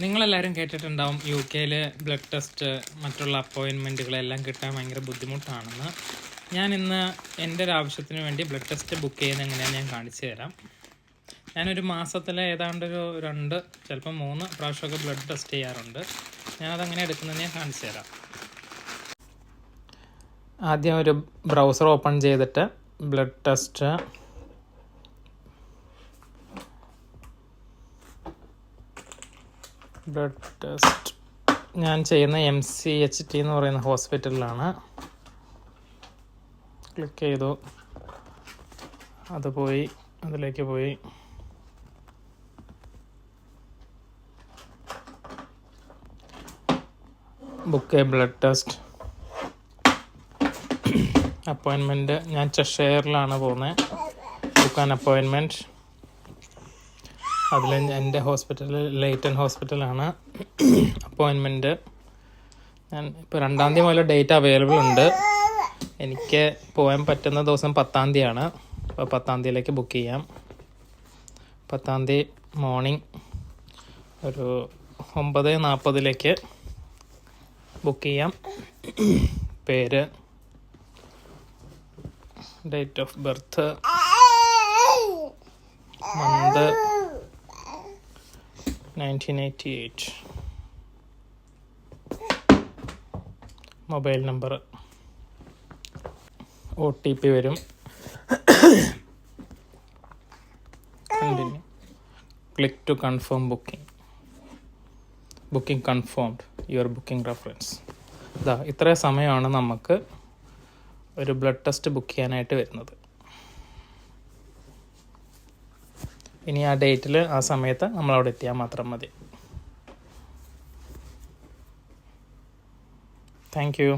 നിങ്ങളെല്ലാവരും കേട്ടിട്ടുണ്ടാവും UK blood test മറ്റുള്ള അപ്പോയിൻമെൻറ്റുകളെല്ലാം കിട്ടാൻ ഭയങ്കര ബുദ്ധിമുട്ടാണെന്ന്. ഞാൻ ഇന്ന് എൻ്റെ ഒരു ആവശ്യത്തിന് വേണ്ടി ബ്ലഡ് ടെസ്റ്റ് ബുക്ക് ചെയ്യുന്നത് എങ്ങനെയാണെന്ന് ഞാൻ കാണിച്ചു തരാം. ഞാനൊരു മാസത്തിൽ ഏതാണ്ടൊരു 2 ചിലപ്പോൾ 3 പ്രാവശ്യമൊക്കെ ബ്ലഡ് ടെസ്റ്റ് ചെയ്യാറുണ്ട്. ഞാനതെങ്ങനെ എടുക്കുന്നതെന്ന് ഞാൻ കാണിച്ചു തരാം. ആദ്യം ഒരു ബ്രൗസർ ഓപ്പൺ ചെയ്തിട്ട് ബ്ലഡ് ടെസ്റ്റ് ഞാൻ ചെയ്യുന്ന MCHT എന്ന് പറയുന്ന ഹോസ്പിറ്റലിലാണ്. ക്ലിക്ക് ചെയ്തു, അതിലേക്ക് പോയി ബുക്ക് ബ്ലഡ് ടെസ്റ്റ് അപ്പോയിൻമെൻറ്റ്. ഞാൻ ചെഷയറിലാണ് പോകുന്നത്. Book an appointment. അതിൽ എൻ്റെ ഹോസ്പിറ്റൽ ലെയ്റ്റൺ ഹോസ്പിറ്റലാണ്. അപ്പോയിൻമെൻറ്റ് ഞാൻ ഇപ്പോൾ 2-ാം തീയതി മുതൽ ഡേറ്റ് അവൈലബിൾ ഉണ്ട്. എനിക്ക് പോകാൻ പറ്റുന്ന ദിവസം 10-ാം തീയതിയാണ്. അപ്പോൾ 10-ാം തീയതിയിലേക്ക് ബുക്ക് ചെയ്യാം. 10-ാം തീയതി മോർണിംഗ് ഒരു 9:40 ബുക്ക് ചെയ്യാം. പേര്, date of birth, month 1988, mobile number, OTP വരും. Continue. Click to confirm booking confirmed, your booking reference. ഇത്രയും സമയമാണ് നമുക്ക് ഒരു ബ്ലഡ് ടെസ്റ്റ് ബുക്ക് ചെയ്യാനായിട്ട് വരുന്നത്. ഇനി ആ ഡേറ്റിൽ ആ സമയത്ത് നമ്മളവിടെ എത്തിയാൽ മാത്രം മതി. Thank you.